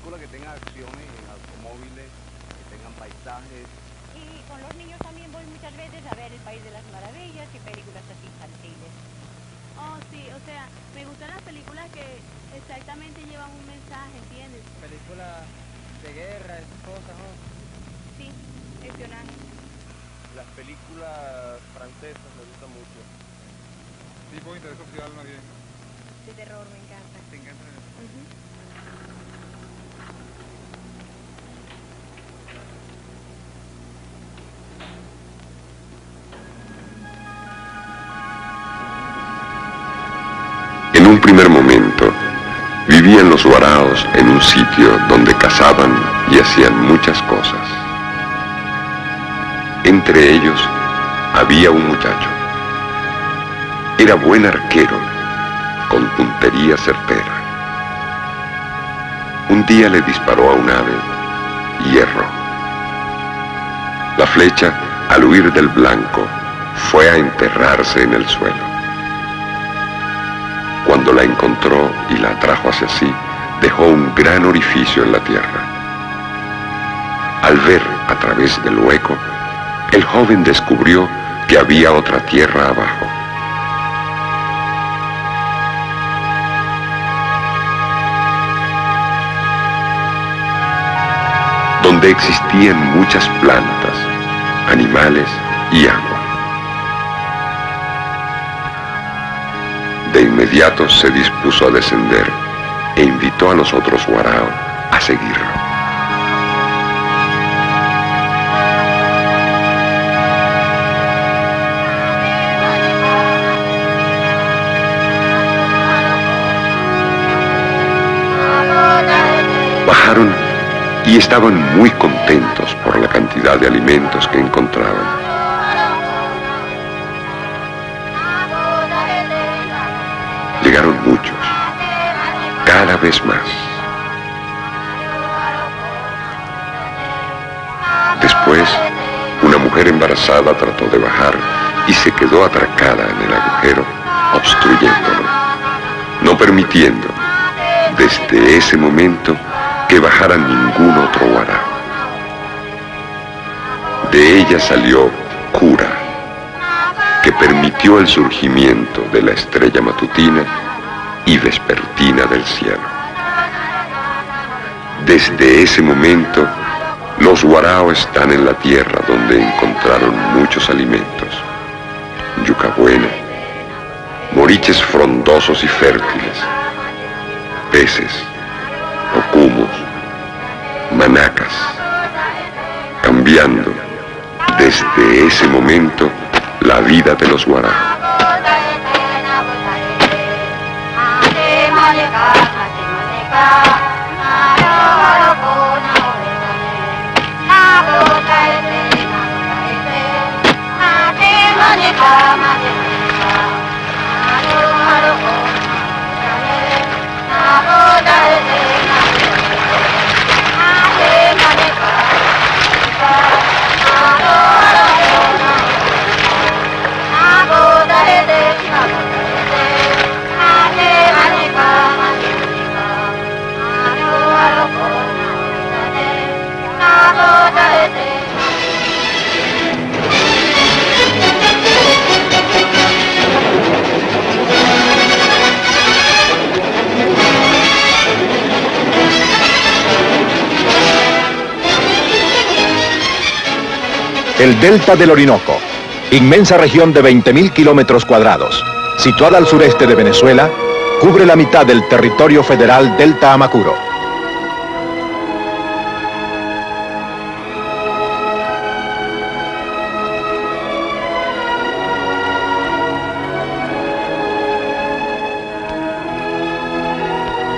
película que tenga acciones en automóviles, que tengan paisajes. Y con los niños también voy muchas veces a ver El País de las Maravillas y películas así infantiles. Oh, sí, o sea, me gustan las películas que exactamente llevan un mensaje, ¿entiendes? Películas de guerra, esas cosas, ¿no? Sí, espionaje. Las películas francesas me gustan mucho. Tipo de interés social más bien. De terror, me encanta. ¿Te encanta eso? En un primer momento, vivían los waraos en un sitio donde cazaban y hacían muchas cosas. Entre ellos había un muchacho. Era buen arquero, con puntería certera. Un día le disparó a un ave y erró. La flecha, al huir del blanco, fue a enterrarse en el suelo. Cuando la encontró y la atrajo hacia sí, dejó un gran orificio en la tierra. Al ver a través del hueco, el joven descubrió que había otra tierra abajo. Donde existían muchas plantas, animales y agua. De inmediato se dispuso a descender e invitó a los otros warao a seguirlo. Bajaron y estaban muy contentos por la cantidad de alimentos que encontraban. Llegaron muchos, cada vez más. Después, una mujer embarazada trató de bajar y se quedó atracada en el agujero, obstruyéndolo, no permitiendo, desde ese momento, que bajara ningún otro warao. De ella salió Cura, que permitió el surgimiento de la estrella matutina y vespertina del cielo. Desde ese momento, los warao están en la tierra donde encontraron muchos alimentos: yuca buena, moriches frondosos y fértiles, peces, ocumos, manacas, cambiando desde ese momento la vida de los warao. El delta del Orinoco, inmensa región de 20.000 kilómetros cuadrados, situada al sureste de Venezuela, cubre la mitad del territorio federal Delta Amacuro.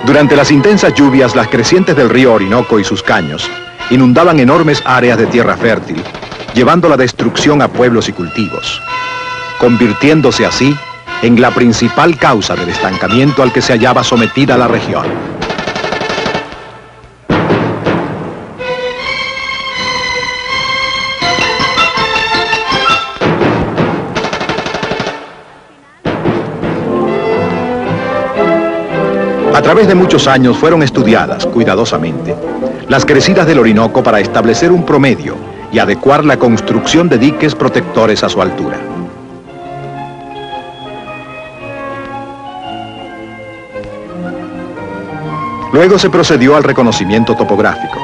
Durante las intensas lluvias, las crecientes del río Orinoco y sus caños inundaban enormes áreas de tierra fértil, llevando la destrucción a pueblos y cultivos, convirtiéndose así en la principal causa del estancamiento al que se hallaba sometida la región. A través de muchos años fueron estudiadas cuidadosamente las crecidas del Orinoco para establecer un promedio y adecuar la construcción de diques protectores a su altura. Luego se procedió al reconocimiento topográfico.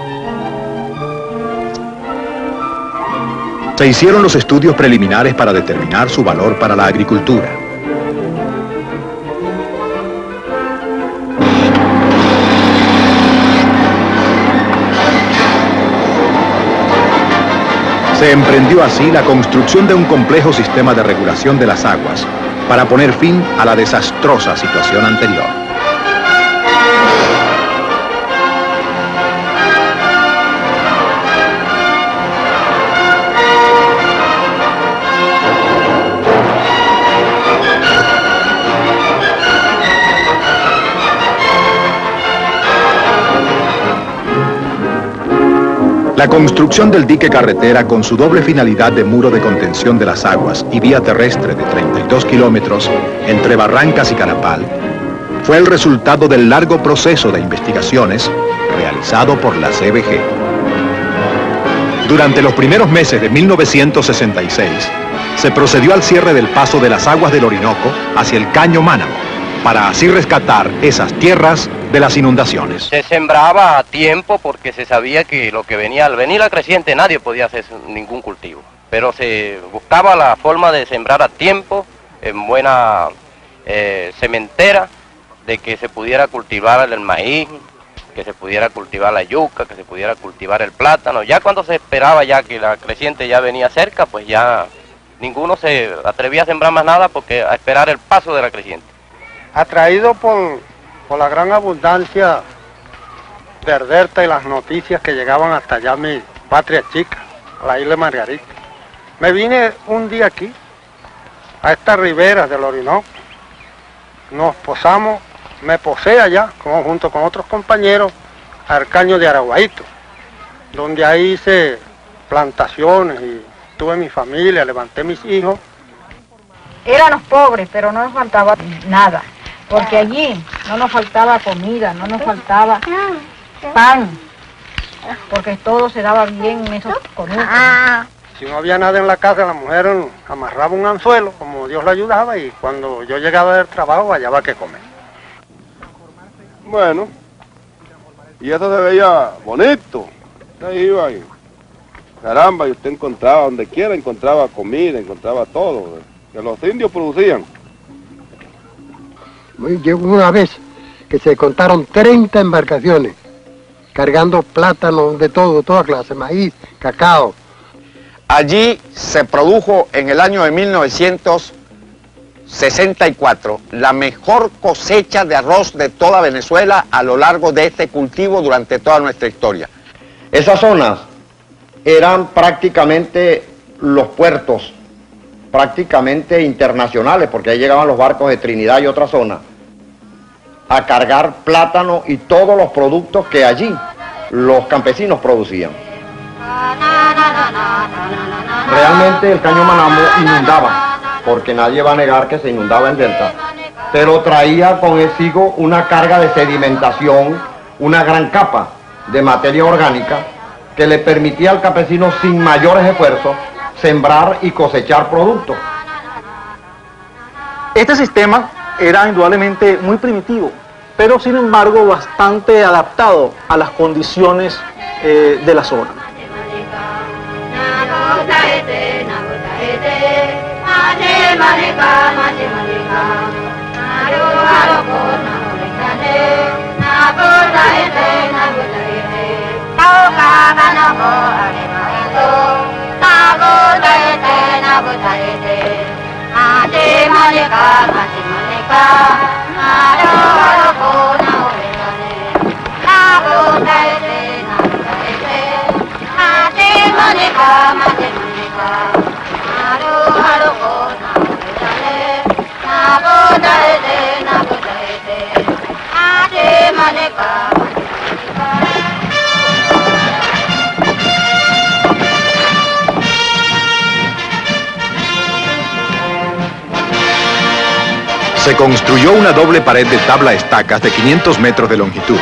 Se hicieron los estudios preliminares para determinar su valor para la agricultura. Se emprendió así la construcción de un complejo sistema de regulación de las aguas para poner fin a la desastrosa situación anterior. La construcción del dique carretera con su doble finalidad de muro de contención de las aguas y vía terrestre de 32 kilómetros entre Barrancas y Canapal fue el resultado del largo proceso de investigaciones realizado por la CBG. Durante los primeros meses de 1966 se procedió al cierre del paso de las aguas del Orinoco hacia el Caño Mánamo para así rescatar esas tierras de las inundaciones. Se sembraba a tiempo porque se sabía que lo que venía, al venir la creciente nadie podía hacer ningún cultivo, pero se buscaba la forma de sembrar a tiempo, en buena sementera, de que se pudiera cultivar el maíz, que se pudiera cultivar la yuca, que se pudiera cultivar el plátano. Ya cuando se esperaba ya que la creciente ya venía cerca, pues ya ninguno se atrevía a sembrar más nada porque a esperar el paso de la creciente. Atraído por la gran abundancia verderta y las noticias que llegaban hasta allá a mi patria chica, a la isla de Margarita. Me vine un día aquí, a estas riberas del Orinoco, nos posamos, me posé allá, junto con otros compañeros, al Caño de Araguaito, donde ahí hice plantaciones y tuve mi familia, levanté mis hijos. Éramos pobres, pero no nos faltaba nada. Porque allí no nos faltaba comida, no nos faltaba pan, porque todo se daba bien en esos conucos. Si no había nada en la casa, la mujer amarraba un anzuelo, como Dios la ayudaba, y cuando yo llegaba del trabajo, hallaba que comer. Bueno, y eso se veía bonito. Usted iba y, caramba, y usted encontraba, donde quiera, encontraba comida, encontraba todo, que los indios producían. Llegó una vez que se contaron 30 embarcaciones cargando plátanos de todo, toda clase, maíz, cacao. Allí se produjo en el año de 1964 la mejor cosecha de arroz de toda Venezuela a lo largo de este cultivo durante toda nuestra historia. Esas zonas eran prácticamente los puertos prácticamente internacionales, porque ahí llegaban los barcos de Trinidad y otras zonas a cargar plátano y todos los productos que allí los campesinos producían. Realmente el Caño Mánamo inundaba, porque nadie va a negar que se inundaba en Delta, pero traía consigo una carga de sedimentación, una gran capa de materia orgánica que le permitía al campesino sin mayores esfuerzos sembrar y cosechar productos. Este sistema era indudablemente muy primitivo, pero sin embargo bastante adaptado a las condiciones de la zona. se construyó una doble pared de tabla estacas de 500 metros de longitud.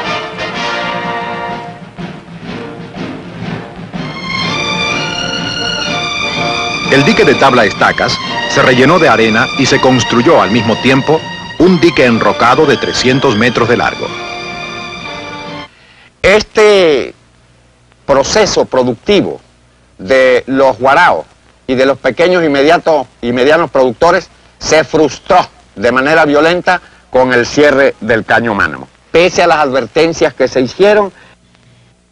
El dique de tabla estacas se rellenó de arena y se construyó al mismo tiempo un dique enrocado de 300 metros de largo. Este proceso productivo de los guaraos y de los pequeños y medianos productores se frustró de manera violenta con el cierre del Caño Mánamo. Pese a las advertencias que se hicieron,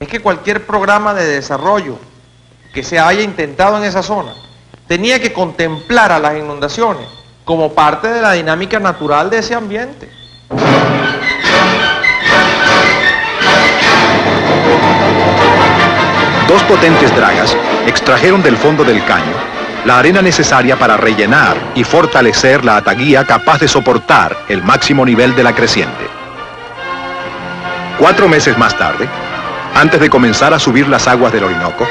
es que cualquier programa de desarrollo que se haya intentado en esa zona tenía que contemplar a las inundaciones como parte de la dinámica natural de ese ambiente. Dos potentes dragas extrajeron del fondo del caño la arena necesaria para rellenar y fortalecer la ataguía capaz de soportar el máximo nivel de la creciente. 4 meses más tarde, antes de comenzar a subir las aguas del Orinoco,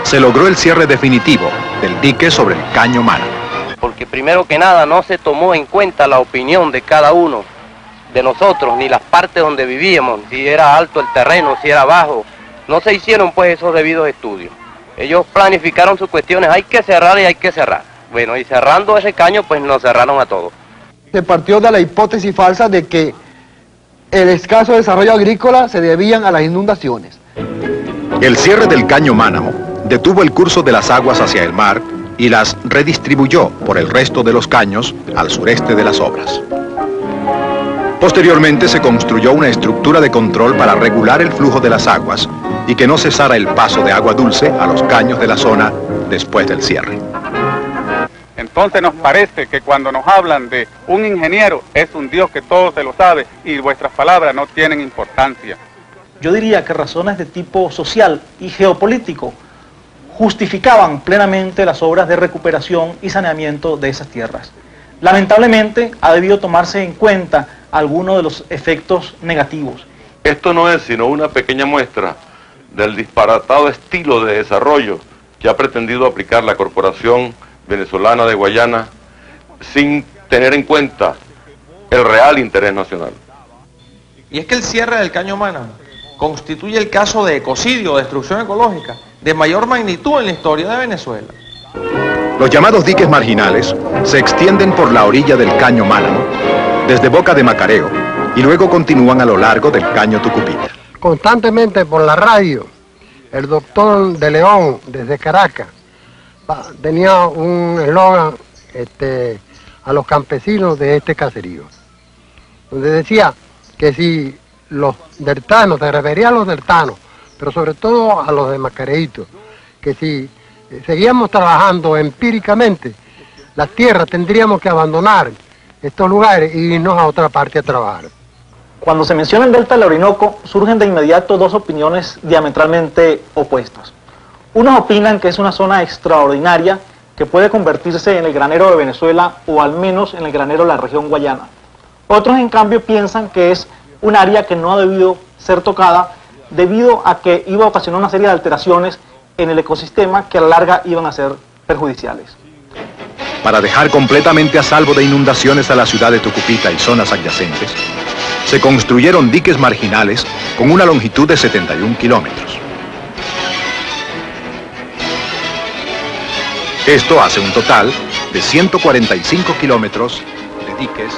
se logró el cierre definitivo del dique sobre el Caño Mánamo. Porque primero que nada no se tomó en cuenta la opinión de cada uno de nosotros, ni las partes donde vivíamos, si era alto el terreno, si era bajo. No se hicieron pues esos debidos estudios. Ellos planificaron sus cuestiones, hay que cerrar y hay que cerrar. Bueno, y cerrando ese caño, pues nos cerraron a todos. Se partió de la hipótesis falsa de que el escaso desarrollo agrícola se debían a las inundaciones. El cierre del Caño Mánamo detuvo el curso de las aguas hacia el mar y las redistribuyó por el resto de los caños al sureste de las obras. Posteriormente se construyó una estructura de control para regular el flujo de las aguas y que no cesara el paso de agua dulce a los caños de la zona después del cierre. Entonces nos parece que cuando nos hablan de un ingeniero es un Dios que todo se lo sabe y vuestras palabras no tienen importancia. Yo diría que razones de tipo social y geopolítico justificaban plenamente las obras de recuperación y saneamiento de esas tierras. Lamentablemente ha debido tomarse en cuenta algunos de los efectos negativos. Esto no es sino una pequeña muestra del disparatado estilo de desarrollo que ha pretendido aplicar la Corporación Venezolana de Guayana sin tener en cuenta el real interés nacional. Y es que el cierre del Caño Mánamo constituye el caso de ecocidio o destrucción ecológica de mayor magnitud en la historia de Venezuela. Los llamados diques marginales se extienden por la orilla del Caño Mánamo, desde Boca de Macareo, y luego continúan a lo largo del Caño Tucupita. Constantemente por la radio, el doctor de León, desde Caracas, tenía un eslogan a los campesinos de este caserío, donde decía que si los deltanos, se refería a los deltanos, pero sobre todo a los de Macareíto, que si seguíamos trabajando empíricamente, las tierras tendríamos que abandonar estos lugares y irnos a otra parte a trabajar. Cuando se menciona el delta del Orinoco, surgen de inmediato dos opiniones diametralmente opuestas. Unos opinan que es una zona extraordinaria que puede convertirse en el granero de Venezuela o al menos en el granero de la región guayana. Otros, en cambio, piensan que es un área que no ha debido ser tocada debido a que iba a ocasionar una serie de alteraciones en el ecosistema que a la larga iban a ser perjudiciales. Para dejar completamente a salvo de inundaciones a la ciudad de Tucupita y zonas adyacentes, se construyeron diques marginales con una longitud de 71 kilómetros. Esto hace un total de 145 kilómetros de diques.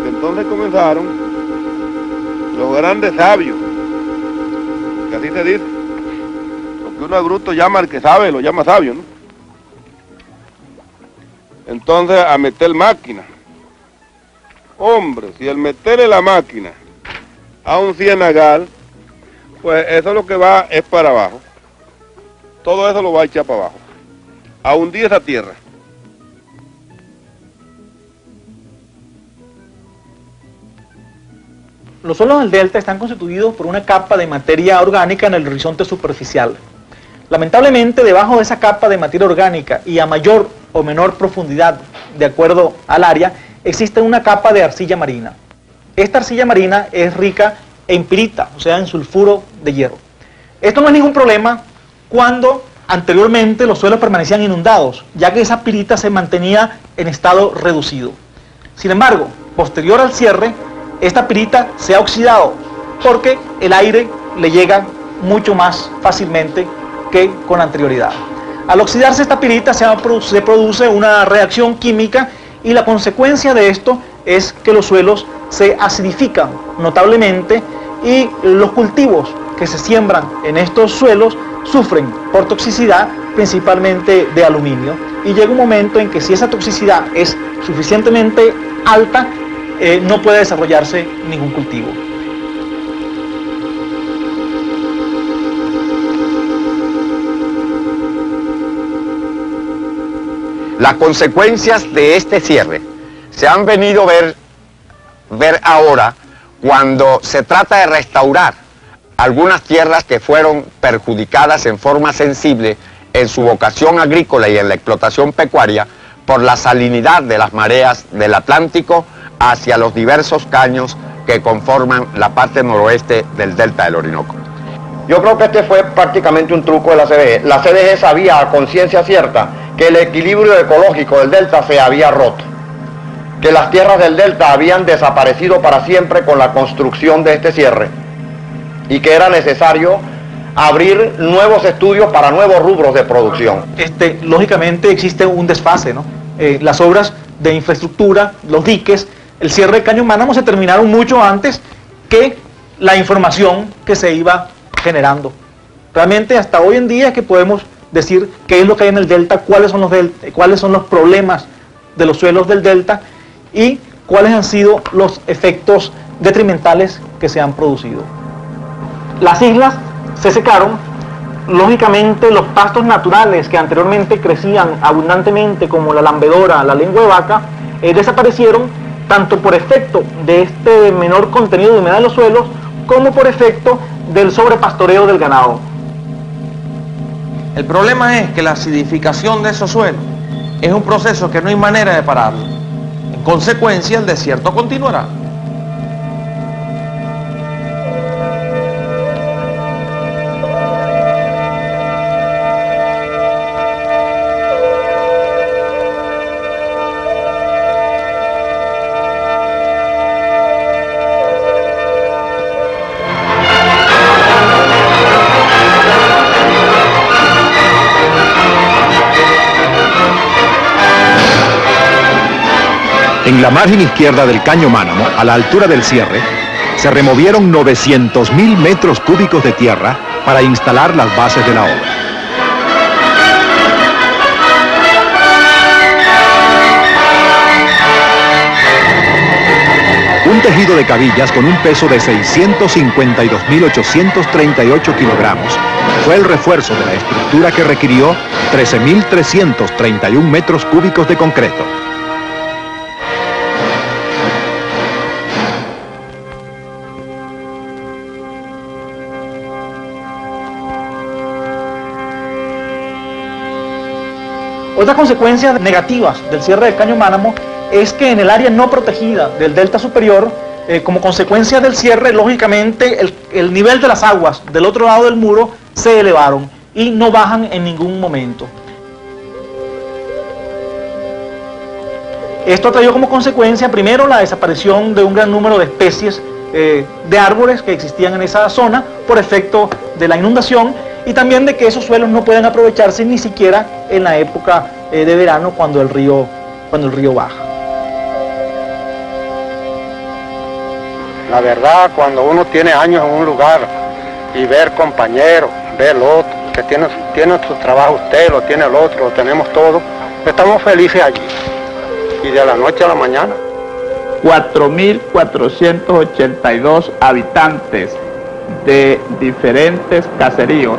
Entonces comenzaron los grandes sabios, que así se dice, lo que uno a bruto llama al que sabe, lo llama sabio, ¿no? Entonces a meter máquina. Hombre, si al meterle la máquina a un cienagal, pues eso lo que va es para abajo. todo eso lo va a echar para abajo, a hundir esa tierra. Los suelos del delta están constituidos por una capa de materia orgánica en el horizonte superficial. Lamentablemente, debajo de esa capa de materia orgánica y a mayor o menor profundidad, de acuerdo al área, existe una capa de arcilla marina. Esta arcilla marina es rica en pirita, o sea, en sulfuro de hierro. Esto no es ningún problema cuando anteriormente los suelos permanecían inundados, ya que esa pirita se mantenía en estado reducido. Sin embargo, posterior al cierre, esta pirita se ha oxidado porque el aire le llega mucho más fácilmente que con anterioridad. Al oxidarse esta pirita se produce una reacción química y la consecuencia de esto es que los suelos se acidifican notablemente y los cultivos que se siembran en estos suelos sufren por toxicidad, principalmente de aluminio, y llega un momento en que si esa toxicidad es suficientemente alta, no puede desarrollarse ningún cultivo. Las consecuencias de este cierre se han venido a ver ahora cuando se trata de restaurar algunas tierras que fueron perjudicadas en forma sensible en su vocación agrícola y en la explotación pecuaria por la salinidad de las mareas del Atlántico hacia los diversos caños que conforman la parte noroeste del delta del Orinoco. Yo creo que este fue prácticamente un truco de la CDG. La CDG sabía a conciencia cierta que el equilibrio ecológico del delta se había roto, que las tierras del delta habían desaparecido para siempre con la construcción de este cierre y que era necesario abrir nuevos estudios para nuevos rubros de producción. Lógicamente existe un desfase, ¿no? Las obras de infraestructura, los diques, el cierre del Caño Mánamo se terminaron mucho antes que la información que se iba generando. Realmente hasta hoy en día es que podemos decir qué es lo que hay en el delta, cuáles son los problemas de los suelos del delta y cuáles han sido los efectos detrimentales que se han producido. Las islas se secaron, lógicamente los pastos naturales que anteriormente crecían abundantemente como la lambedora, la lengua de vaca, desaparecieron tanto por efecto de este menor contenido de humedad en los suelos como por efecto del sobrepastoreo del ganado. El problema es que la acidificación de esos suelos es un proceso que no hay manera de pararlo. En consecuencia, el desierto continuará. En la margen izquierda del Caño Mánamo, a la altura del cierre, se removieron 900.000 metros cúbicos de tierra para instalar las bases de la obra. Un tejido de cabillas con un peso de 652.838 kilogramos fue el refuerzo de la estructura que requirió 13.331 metros cúbicos de concreto. Otras consecuencias negativas del cierre del Caño Mánamo es que en el área no protegida del delta superior, como consecuencia del cierre, lógicamente el nivel de las aguas del otro lado del muro se elevaron y no bajan en ningún momento. Esto trajo como consecuencia primero la desaparición de un gran número de especies de árboles que existían en esa zona por efecto de la inundación y también de que esos suelos no pueden aprovecharse ni siquiera en la época de verano cuando el río baja. La verdad, cuando uno tiene años en un lugar y ver compañeros, ver el otro, que tiene su trabajo usted, lo tiene el otro, lo tenemos todo, estamos felices allí. Y de la noche a la mañana. 4.482 habitantes de diferentes caseríos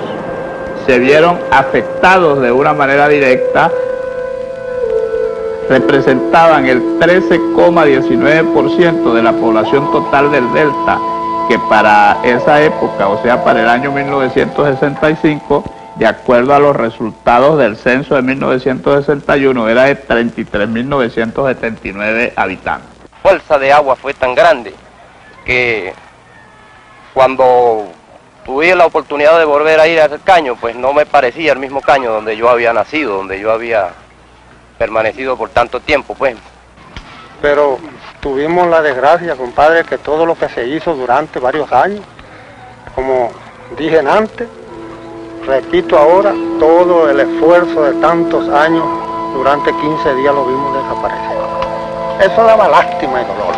se vieron afectados de una manera directa, representaban el 13,19% de la población total del Delta, que para esa época, o sea, para el año 1965, de acuerdo a los resultados del censo de 1961, era de 33.979 habitantes. La fuerza de agua fue tan grande que cuando tuve la oportunidad de volver a ir a aquel caño, pues no me parecía el mismo caño donde yo había nacido, donde yo había permanecido por tanto tiempo, pues. Pero tuvimos la desgracia, compadre, que todo lo que se hizo durante varios años, como dije antes, repito ahora, todo el esfuerzo de tantos años, durante 15 días lo vimos desaparecer. Eso daba lástima y dolor.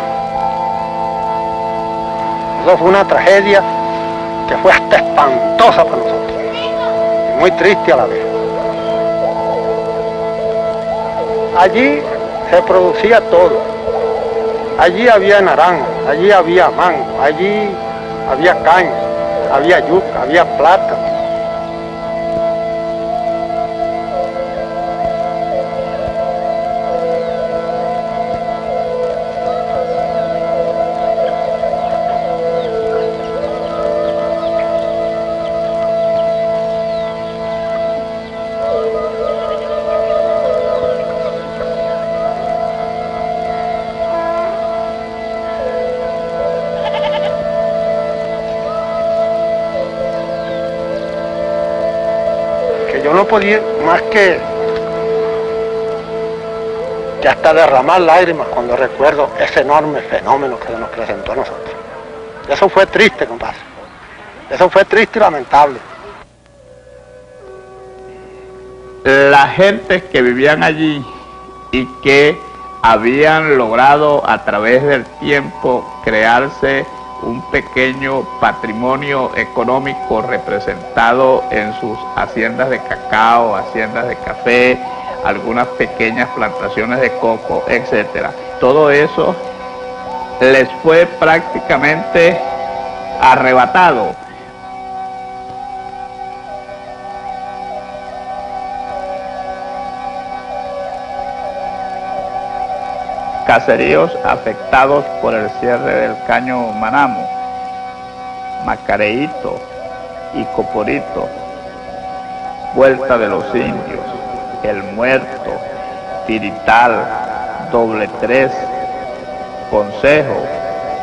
Eso fue una tragedia que fue hasta espantosa para nosotros, y muy triste a la vez. Allí se producía todo. Allí había naranja, allí había mango, allí había caña, había yuca, había plátano. Yo no podía más que hasta derramar lágrimas cuando recuerdo ese enorme fenómeno que se nos presentó a nosotros. Eso fue triste, compadre. Eso fue triste y lamentable. Las gentes que vivían allí y que habían logrado a través del tiempo crearse un pequeño patrimonio económico representado en sus haciendas de cacao, haciendas de café, algunas pequeñas plantaciones de coco, etc. Todo eso les fue prácticamente arrebatado. Caseríos afectados por el cierre del caño Manamo, Macareíto y Coporito, Vuelta de los Indios, El Muerto, Tirital, Doble Tres, Consejo,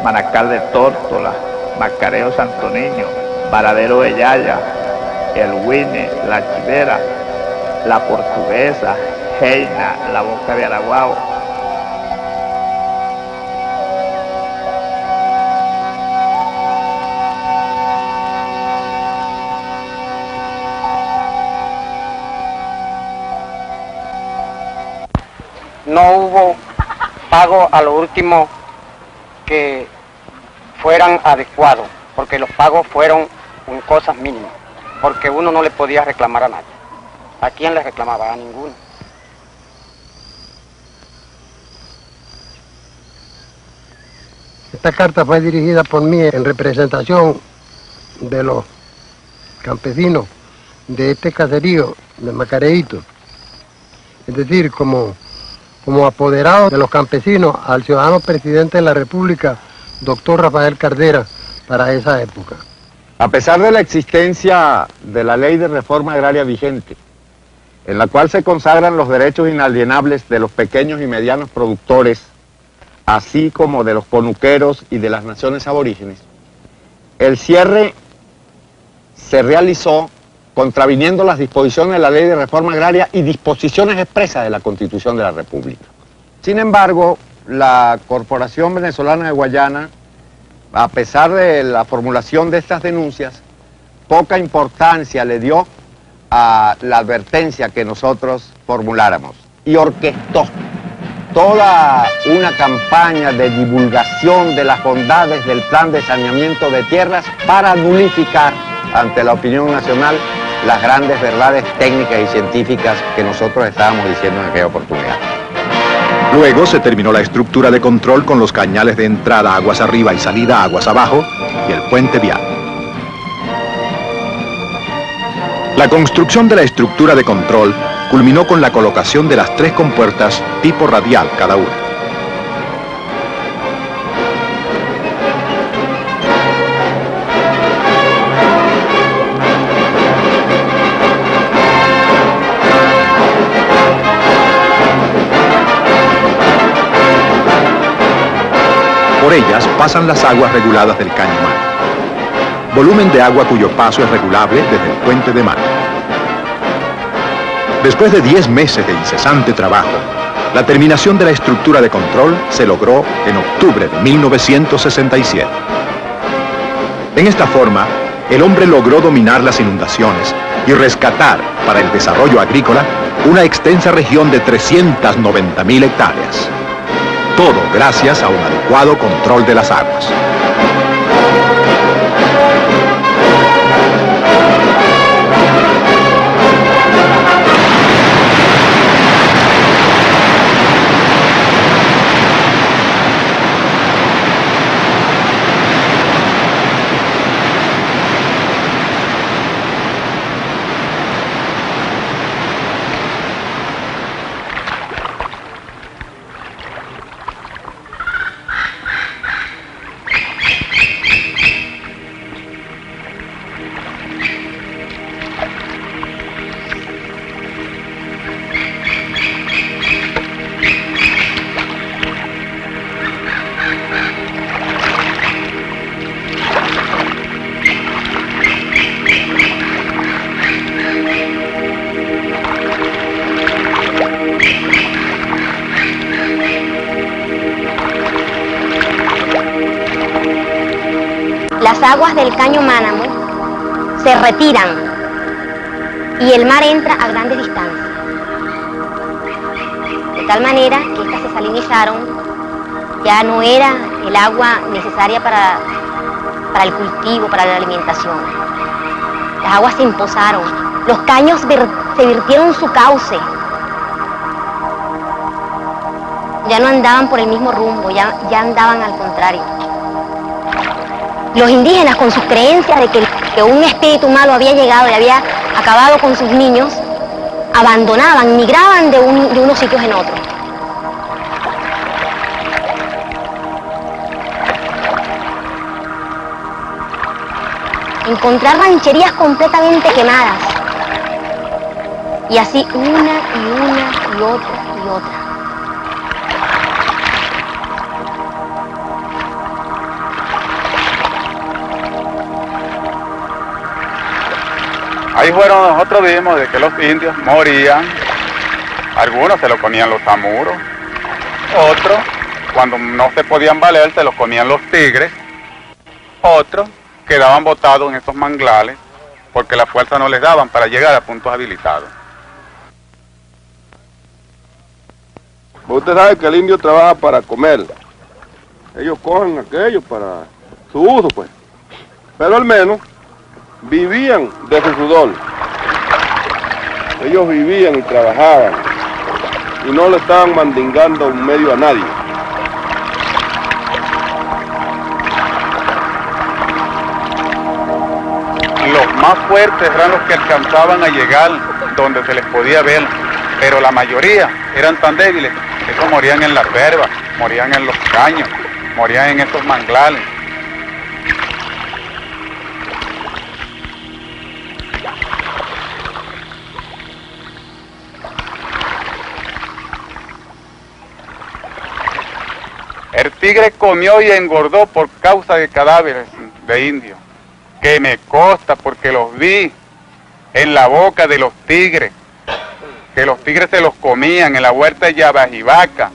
Manacal de Tórtola, Macareo Santo Niño, Varadero de Yaya, El Huine, La Chivera, La Portuguesa, Heina, La Boca de Araguao. No hubo pago a lo último que fueran adecuados, porque los pagos fueron cosas mínimas, porque uno no le podía reclamar a nadie. ¿A quién le reclamaba? A ninguno. Esta carta fue dirigida por mí en representación de los campesinos de este caserío de Macareíto, es decir, como apoderado de los campesinos al ciudadano presidente de la República, doctor Rafael Cardera, para esa época. A pesar de la existencia de la ley de reforma agraria vigente, en la cual se consagran los derechos inalienables de los pequeños y medianos productores, así como de los conuqueros y de las naciones aborígenes, el cierre se realizó contraviniendo las disposiciones de la Ley de Reforma Agraria y disposiciones expresas de la Constitución de la República. Sin embargo, la Corporación Venezolana de Guayana, a pesar de la formulación de estas denuncias, poca importancia le dio a la advertencia que nosotros formuláramos y orquestó toda una campaña de divulgación de las bondades del plan de saneamiento de tierras para nulificar ante la opinión nacional las grandes verdades técnicas y científicas que nosotros estábamos diciendo en aquella oportunidad. Luego se terminó la estructura de control con los cañales de entrada aguas arriba y salida aguas abajo y el puente vial. La construcción de la estructura de control culminó con la colocación de las 3 compuertas tipo radial cada una. Por ellas pasan las aguas reguladas del Caño Mánamo. Volumen de agua cuyo paso es regulable desde el puente de Mánamo. Después de 10 meses de incesante trabajo, la terminación de la estructura de control se logró en octubre de 1967. En esta forma, el hombre logró dominar las inundaciones y rescatar para el desarrollo agrícola una extensa región de 390.000 hectáreas. Todo gracias a un adecuado control de las aguas. Las aguas del Caño Mánamo se retiran y el mar entra a grandes distancias. De tal manera que estas se salinizaron, ya no era el agua necesaria para el cultivo, para la alimentación. Las aguas se empozaron, los caños se virtieron su cauce. Ya no andaban por el mismo rumbo, ya andaban al contrario. Los indígenas, con sus creencias de que un espíritu malo había llegado y había acabado con sus niños, abandonaban, migraban de unos sitios en otros. Encontrar rancherías completamente quemadas. Y así una y otra y otra. Ahí fueron nosotros vimos de que los indios morían, algunos se lo comían los zamuros, otros, cuando no se podían valer, se los comían los tigres, otros quedaban botados en estos manglares porque la fuerza no les daban para llegar a puntos habilitados. Usted sabe que el indio trabaja para comer. Ellos cogen aquello para su uso, pues. Pero al menos vivían de su sudor. Ellos vivían y trabajaban y no le estaban mandingando un medio a nadie. Los más fuertes eran los que alcanzaban a llegar donde se les podía ver, pero la mayoría eran tan débiles que esos morían en las verbas, morían en los caños, morían en estos manglares. El tigre comió y engordó por causa de cadáveres de indios, que me consta porque los vi en la boca de los tigres, que los tigres se los comían en la huerta de Yabajivaca.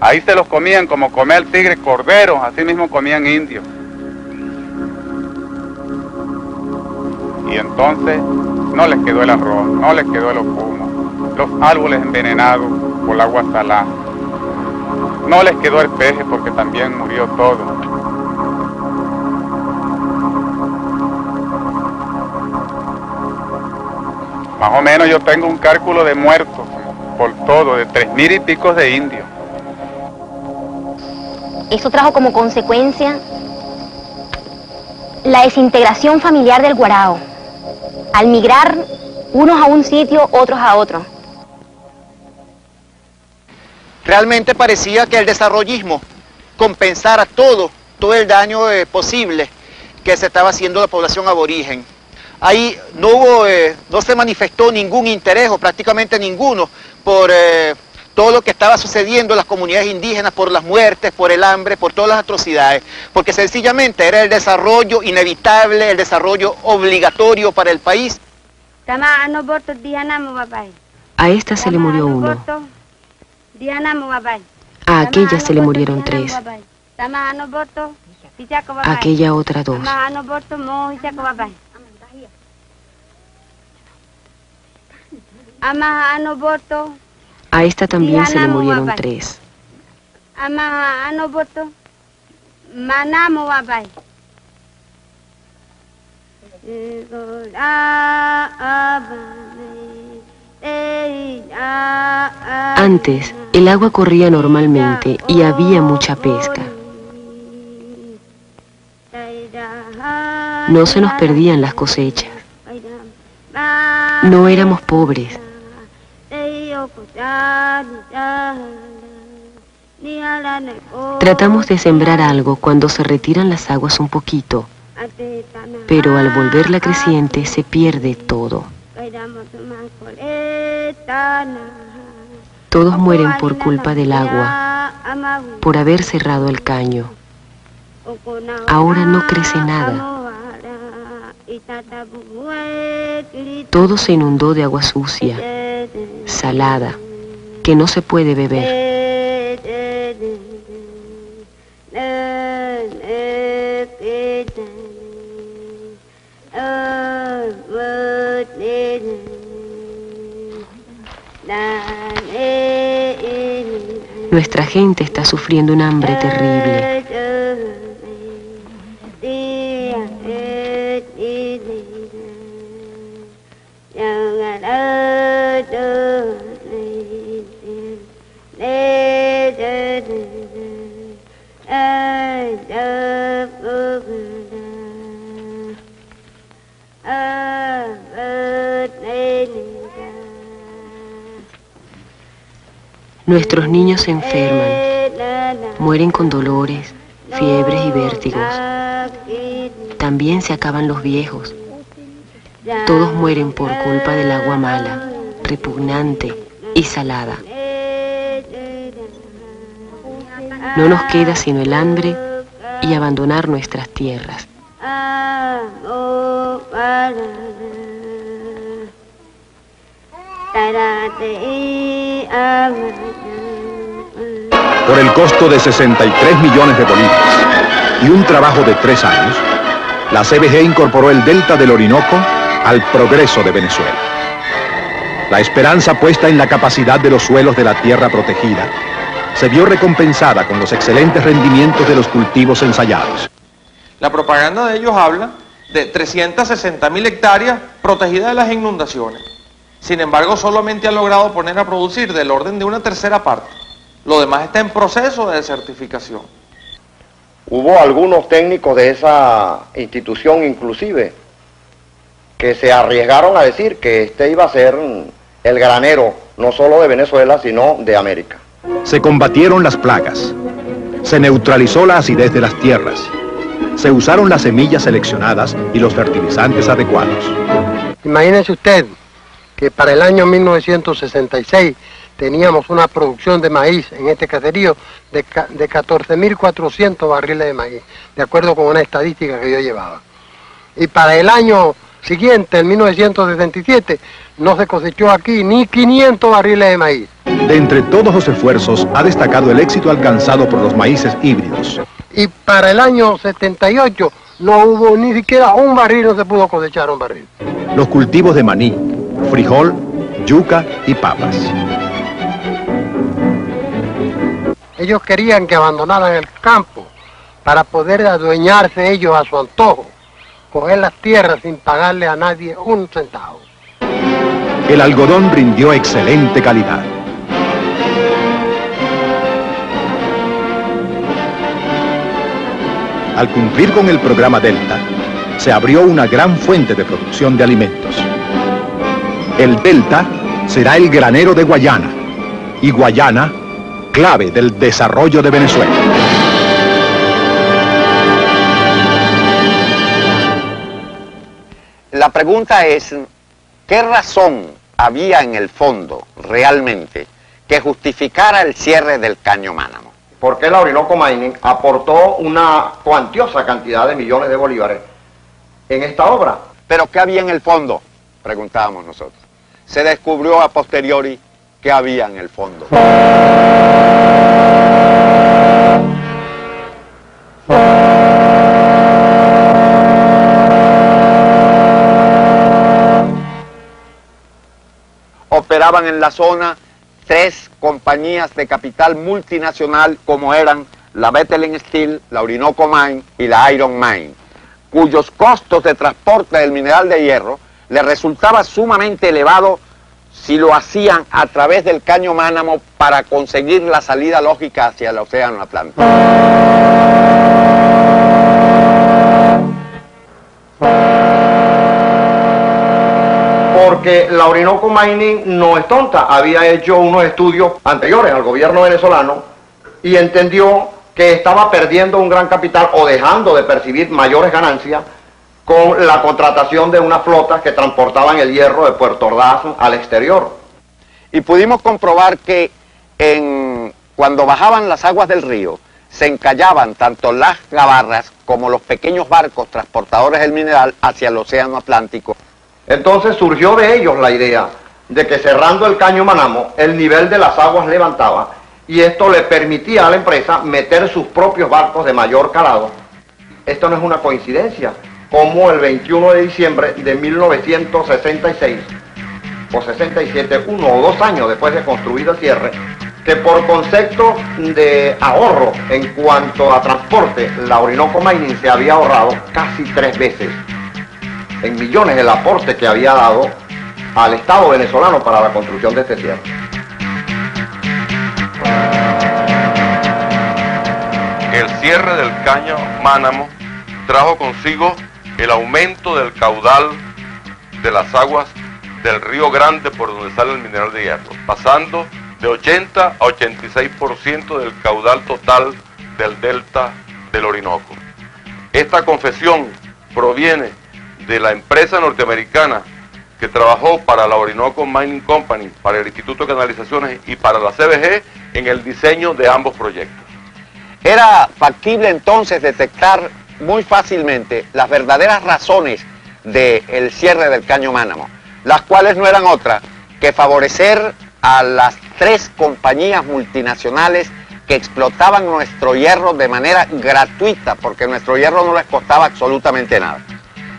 Ahí se los comían como comía el tigre cordero, así mismo comían indios. Y entonces no les quedó el arroz, no les quedó el ocumo, los árboles envenenados por el agua salada. No les quedó el peje porque también murió todo. Más o menos yo tengo un cálculo de muertos por todo, de 3.000 y pico de indios. Eso trajo como consecuencia la desintegración familiar del Guarao. al migrar unos a un sitio, otros a otro. Realmente parecía que el desarrollismo compensara todo el daño posible que se estaba haciendo a la población aborigen. Ahí no se manifestó ningún interés, o prácticamente ninguno, por todo lo que estaba sucediendo en las comunidades indígenas, por las muertes, por el hambre, por todas las atrocidades, porque sencillamente era el desarrollo inevitable, el desarrollo obligatorio para el país. A esta se le murió uno. A aquella se le murieron 3. A aquella otra 2. A esta también se le murieron 3. Antes, el agua corría normalmente y había mucha pesca. No se nos perdían las cosechas. No éramos pobres. Tratamos de sembrar algo cuando se retiran las aguas un poquito, pero al volver la creciente se pierde todo. Todos mueren por culpa del agua, por haber cerrado el caño. Ahora no crece nada. Todo se inundó de agua sucia, salada, que no se puede beber. Nuestra gente está sufriendo un hambre terrible. Nuestros niños se enferman, mueren con dolores, fiebres y vértigos. También se acaban los viejos. Todos mueren por culpa del agua mala, repugnante y salada. No nos queda sino el hambre y abandonar nuestras tierras. Por el costo de 63 millones de bolívares y un trabajo de 3 años, la CBG incorporó el delta del Orinoco al progreso de Venezuela. La esperanza puesta en la capacidad de los suelos de la tierra protegida se vio recompensada con los excelentes rendimientos de los cultivos ensayados. La propaganda de ellos habla de 360.000 hectáreas protegidas de las inundaciones. Sin embargo, solamente han logrado poner a producir del orden de 1/3 parte. Lo demás está en proceso de desertificación. Hubo algunos técnicos de esa institución inclusive que se arriesgaron a decir que este iba a ser el granero no solo de Venezuela, sino de América. Se combatieron las plagas, se neutralizó la acidez de las tierras, se usaron las semillas seleccionadas y los fertilizantes adecuados. Imagínense usted que para el año 1966 teníamos una producción de maíz en este caserío de 14.400 barriles de maíz, de acuerdo con una estadística que yo llevaba. Y para el año siguiente, en 1967, no se cosechó aquí ni 500 barriles de maíz. De entre todos los esfuerzos ha destacado el éxito alcanzado por los maíces híbridos. Y para el año 78 no hubo ni siquiera un barril, no se pudo cosechar un barril. Los cultivos de maní, frijol, yuca y papas. Ellos querían que abandonaran el campo para poder adueñarse ellos a su antojo, coger las tierras sin pagarle a nadie un centavo. El algodón rindió excelente calidad. Al cumplir con el programa Delta, se abrió una gran fuente de producción de alimentos. El delta será el granero de Guayana y Guayana, clave del desarrollo de Venezuela. La pregunta es, ¿qué razón había en el fondo realmente que justificara el cierre del Caño Mánamo? ¿Por qué la Orinoco Mining aportó una cuantiosa cantidad de millones de bolívares en esta obra? ¿Pero qué había en el fondo?, preguntábamos nosotros. Se descubrió a posteriori qué había en el fondo. Operaban en la zona 3 compañías de capital multinacional como eran la Bethlehem Steel, la Orinoco Mine y la Iron Mine, cuyos costos de transporte del mineral de hierro les resultaba sumamente elevado si lo hacían a través del Caño Mánamo para conseguir la salida lógica hacia el Océano Atlántico. Porque la Orinoco Mining no es tonta, había hecho unos estudios anteriores al gobierno venezolano y entendió que estaba perdiendo un gran capital o dejando de percibir mayores ganancias con la contratación de unas flotas que transportaban el hierro de Puerto Ordaz al exterior. Y pudimos comprobar que cuando bajaban las aguas del río, se encallaban tanto las gabarras como los pequeños barcos transportadores del mineral hacia el Océano Atlántico. Entonces surgió de ellos la idea de que cerrando el Caño Mánamo, el nivel de las aguas levantaba y esto le permitía a la empresa meter sus propios barcos de mayor calado. Esto no es una coincidencia, como el 21 de diciembre de 1966 o 67, 1 o 2 años después de construido el cierre, que por concepto de ahorro en cuanto a transporte, la Orinoco Mining se había ahorrado casi 3 veces en millones el aporte que había dado al Estado venezolano para la construcción de este cierre. El cierre del Caño Mánamo trajo consigo el aumento del caudal de las aguas del Río Grande por donde sale el mineral de hierro, pasando de 80 a 86% del caudal total del delta del Orinoco. Esta confesión proviene de la empresa norteamericana que trabajó para la Orinoco Mining Company, para el Instituto de Canalizaciones y para la CBG en el diseño de ambos proyectos. Era factible entonces detectar muy fácilmente las verdaderas razones del cierre del Caño Mánamo, las cuales no eran otras que favorecer a las 3 compañías multinacionales que explotaban nuestro hierro de manera gratuita, porque nuestro hierro no les costaba absolutamente nada.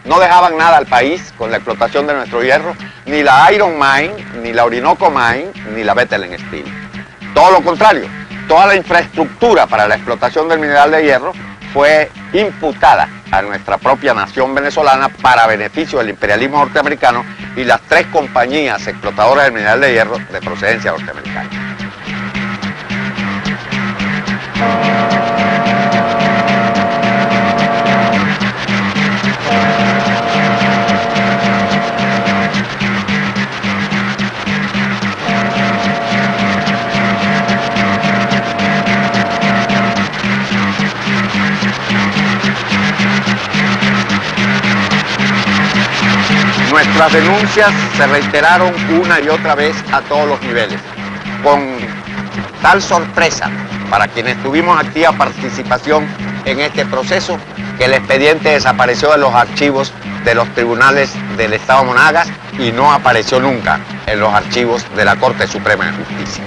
No dejaban nada al país con la explotación de nuestro hierro, ni la Iron Mine, ni la Orinoco Mine, ni la Bethlehem Steel. Todo lo contrario, toda la infraestructura para la explotación del mineral de hierro fue imputada a nuestra propia nación venezolana para beneficio del imperialismo norteamericano y las 3 compañías explotadoras del mineral de hierro de procedencia norteamericana. Nuestras denuncias se reiteraron una y otra vez a todos los niveles, con tal sorpresa para quienes tuvimos activa participación en este proceso, que el expediente desapareció de los archivos de los tribunales del Estado Monagas y no apareció nunca en los archivos de la Corte Suprema de Justicia.